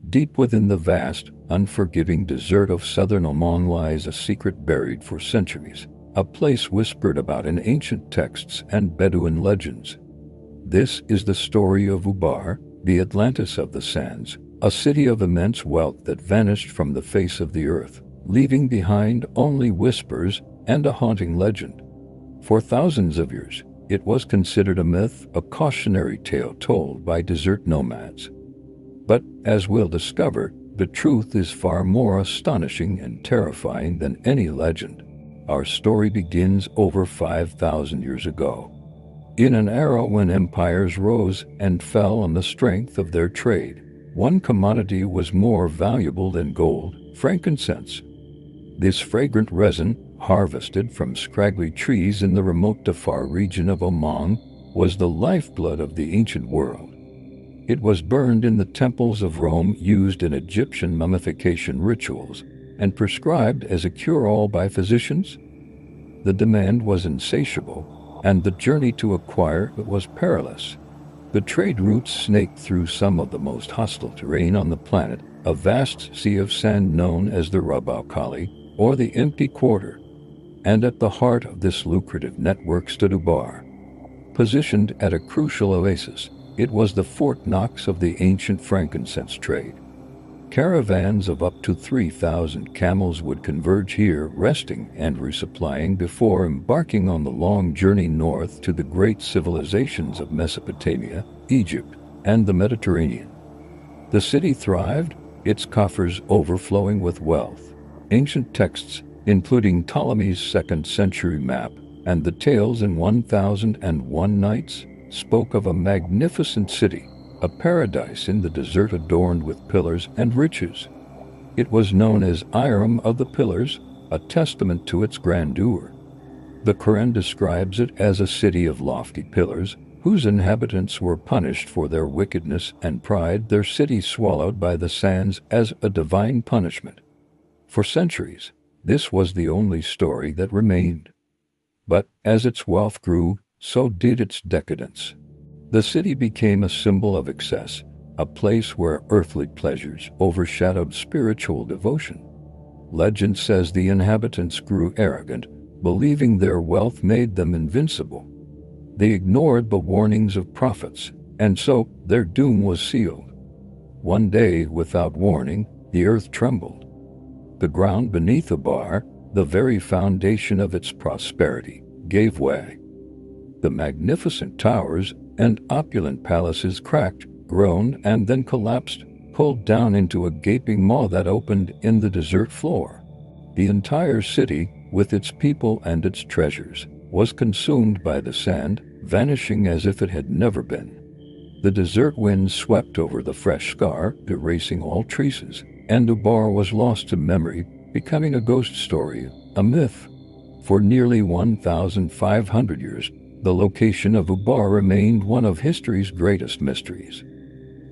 Deep within the vast, unforgiving desert of southern Oman lies a secret buried for centuries, a place whispered about in ancient texts and Bedouin legends. This is the story of Ubar, the Atlantis of the sands, a city of immense wealth that vanished from the face of the earth, leaving behind only whispers and a haunting legend. For thousands of years, it was considered a myth, a cautionary tale told by desert nomads. But, as we'll discover, the truth is far more astonishing and terrifying than any legend. Our story begins over 5,000 years ago. In an era when empires rose and fell on the strength of their trade, one commodity was more valuable than gold: frankincense. This fragrant resin, harvested from scraggly trees in the remote Dhofar region of Oman, was the lifeblood of the ancient world. It was burned in the temples of Rome, used in Egyptian mummification rituals, and prescribed as a cure-all by physicians. The demand was insatiable, and the journey to acquire it was perilous. The trade routes snaked through some of the most hostile terrain on the planet, a vast sea of sand known as the Rub al-Khali, or the Empty Quarter. And at the heart of this lucrative network stood Ubar. Positioned at a crucial oasis, it was the Fort Knox of the ancient frankincense trade. Caravans of up to 3,000 camels would converge here, resting and resupplying before embarking on the long journey north to the great civilizations of Mesopotamia, Egypt, and the Mediterranean. The city thrived, its coffers overflowing with wealth. Ancient texts, including Ptolemy's 2nd century map and the Tales in 1001 Nights, spoke of a magnificent city, a paradise in the desert adorned with pillars and riches. It was known as Iram of the Pillars, a testament to its grandeur. The Quran describes it as a city of lofty pillars, whose inhabitants were punished for their wickedness and pride, their city swallowed by the sands as a divine punishment. For centuries, this was the only story that remained. But as its wealth grew, so did its decadence. The city became a symbol of excess, a place where earthly pleasures overshadowed spiritual devotion. Legend says the inhabitants grew arrogant, believing their wealth made them invincible. They ignored the warnings of prophets, and so their doom was sealed. One day, without warning, the earth trembled. The ground beneath Ubar, the very foundation of its prosperity, gave way. The magnificent towers and opulent palaces cracked, groaned, and then collapsed, pulled down into a gaping maw that opened in the desert floor. The entire city, with its people and its treasures, was consumed by the sand, vanishing as if it had never been. The desert wind swept over the fresh scar, erasing all traces, and Ubar was lost to memory, becoming a ghost story, a myth. For nearly 1,500 years, the location of Ubar remained one of history's greatest mysteries.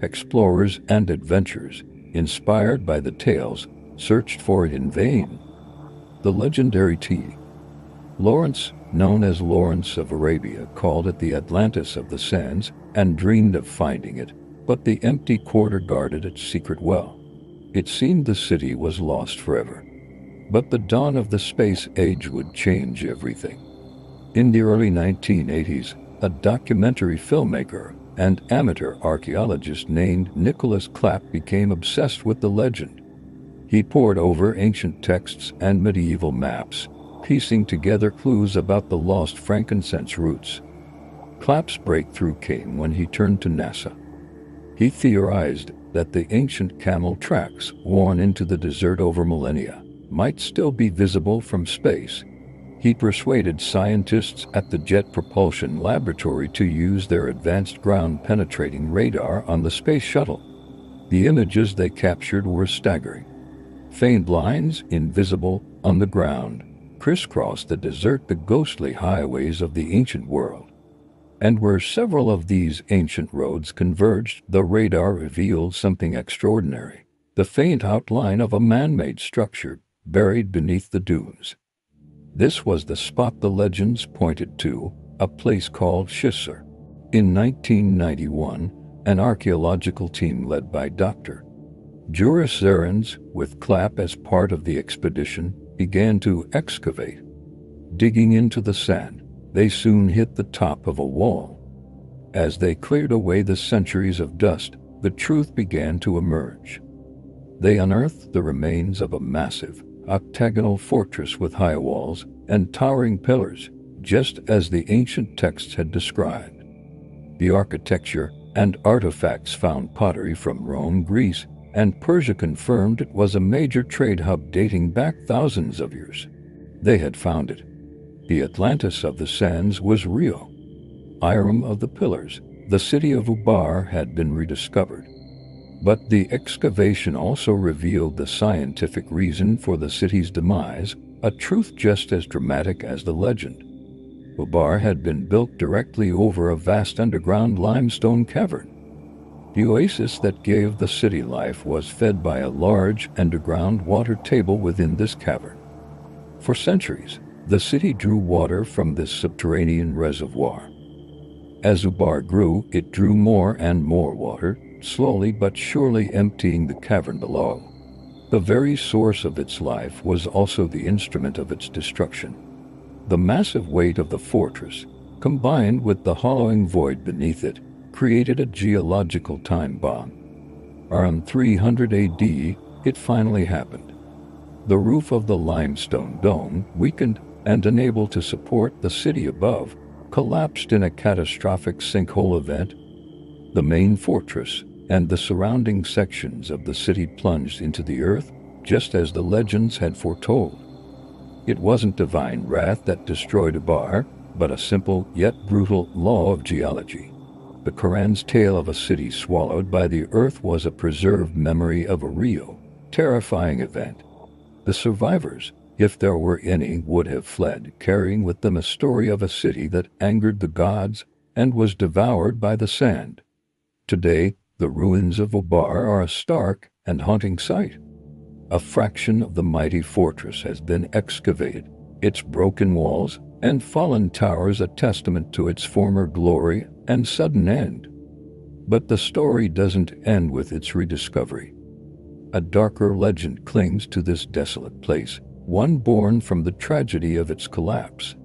Explorers and adventurers, inspired by the tales, searched for it in vain. The legendary T. Lawrence, known as Lawrence of Arabia, called it the Atlantis of the sands and dreamed of finding it, but the Empty Quarter guarded its secret well. It seemed the city was lost forever. But the dawn of the space age would change everything. In the early 1980s, a documentary filmmaker and amateur archaeologist named Nicholas Clapp became obsessed with the legend. He pored over ancient texts and medieval maps, piecing together clues about the lost frankincense roots. Clapp's breakthrough came when he turned to NASA. He theorized that the ancient camel tracks, worn into the desert over millennia, might still be visible from space. He persuaded scientists at the Jet Propulsion Laboratory to use their advanced ground-penetrating radar on the space shuttle. The images they captured were staggering. Faint lines, invisible on the ground, crisscrossed the desert, the ghostly highways of the ancient world. And where several of these ancient roads converged, the radar revealed something extraordinary: the faint outline of a man-made structure buried beneath the dunes. This was the spot the legends pointed to, a place called Shisar. In 1991, an archaeological team led by Dr. Jurisarans, with Clapp as part of the expedition, began to excavate. Digging into the sand, they soon hit the top of a wall. As they cleared away the centuries of dust, the truth began to emerge. They unearthed the remains of a massive, octagonal fortress with high walls and towering pillars, just as the ancient texts had described. The architecture and artifacts found pottery from Rome, Greece, and Persia confirmed it was a major trade hub dating back thousands of years. They had found it. The Atlantis of the sands was Rio. Iram of the pillars, the city of Ubar, had been rediscovered. But the excavation also revealed the scientific reason for the city's demise, a truth just as dramatic as the legend. Ubar had been built directly over a vast underground limestone cavern. The oasis that gave the city life was fed by a large underground water table within this cavern. For centuries, the city drew water from this subterranean reservoir. As Ubar grew, it drew more and more water, slowly but surely emptying the cavern below. The very source of its life was also the instrument of its destruction. The massive weight of the fortress, combined with the hollowing void beneath it, created a geological time bomb. Around 300 AD, it finally happened. The roof of the limestone dome, weakened and unable to support the city above, collapsed in a catastrophic sinkhole event. The main fortress and the surrounding sections of the city plunged into the earth, just as the legends had foretold. It wasn't divine wrath that destroyed Ubar, but a simple yet brutal law of geology. The Quran's tale of a city swallowed by the earth was a preserved memory of a real, terrifying event. The survivors, if there were any, would have fled, carrying with them a story of a city that angered the gods and was devoured by the sand. Today, the ruins of Ubar are a stark and haunting sight. A fraction of the mighty fortress has been excavated, its broken walls and fallen towers a testament to its former glory and sudden end. But the story doesn't end with its rediscovery. A darker legend clings to this desolate place, one born from the tragedy of its collapse.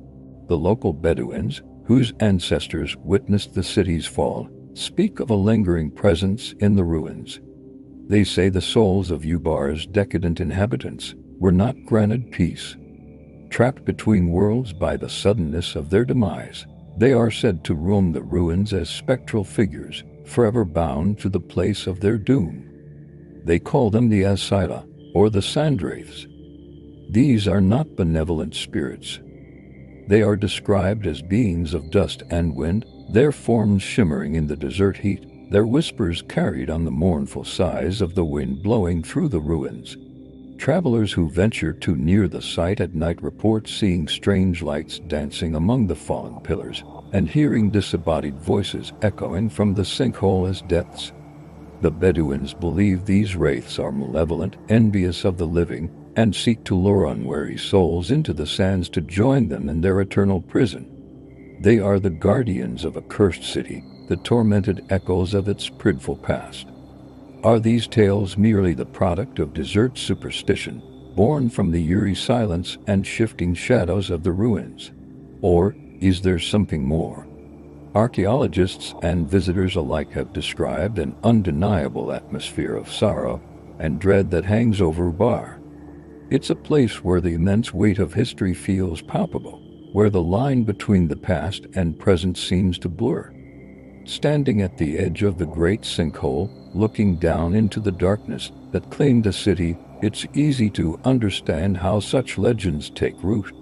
The local Bedouins, whose ancestors witnessed the city's fall, speak of a lingering presence in the ruins. They say the souls of Ubar's decadent inhabitants were not granted peace. Trapped between worlds by the suddenness of their demise, they are said to roam the ruins as spectral figures, forever bound to the place of their doom. They call them the Asila, or the Sandwraiths. These are not benevolent spirits. They are described as beings of dust and wind, their forms shimmering in the desert heat, their whispers carried on the mournful sighs of the wind blowing through the ruins. Travelers who venture too near the site at night report seeing strange lights dancing among the fallen pillars and hearing disembodied voices echoing from the sinkhole's depths. The Bedouins believe these wraiths are malevolent, envious of the living, and seek to lure unwary souls into the sands to join them in their eternal prison. They are the guardians of a cursed city, the tormented echoes of its prideful past. Are these tales merely the product of desert superstition, born from the eerie silence and shifting shadows of the ruins? Or is there something more? Archaeologists and visitors alike have described an undeniable atmosphere of sorrow and dread that hangs over Ubar. It's a place where the immense weight of history feels palpable, where the line between the past and present seems to blur. Standing at the edge of the great sinkhole, looking down into the darkness that claimed the city, it's easy to understand how such legends take root.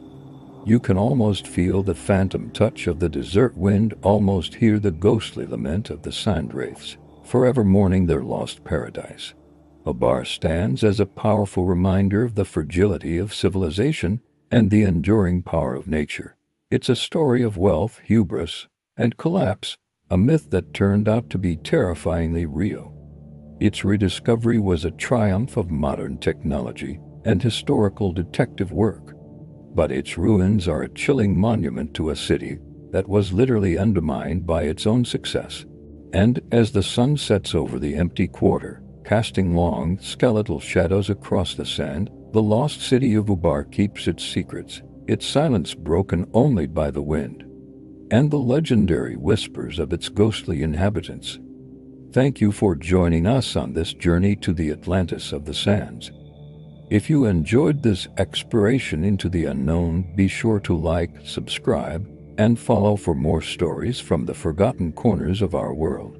You can almost feel the phantom touch of the desert wind, almost hear the ghostly lament of the Sandwraiths, forever mourning their lost paradise. Ubar stands as a powerful reminder of the fragility of civilization and the enduring power of nature. It's a story of wealth, hubris, and collapse, a myth that turned out to be terrifyingly real. Its rediscovery was a triumph of modern technology and historical detective work. But its ruins are a chilling monument to a city that was literally undermined by its own success. And as the sun sets over the empty quarter, Casting long, skeletal shadows across the sand, the lost city of Ubar keeps its secrets, its silence broken only by the wind and the legendary whispers of its ghostly inhabitants. Thank you for joining us on this journey to the Atlantis of the Sands. If you enjoyed this exploration into the unknown, be sure to like, subscribe, and follow for more stories from the forgotten corners of our world.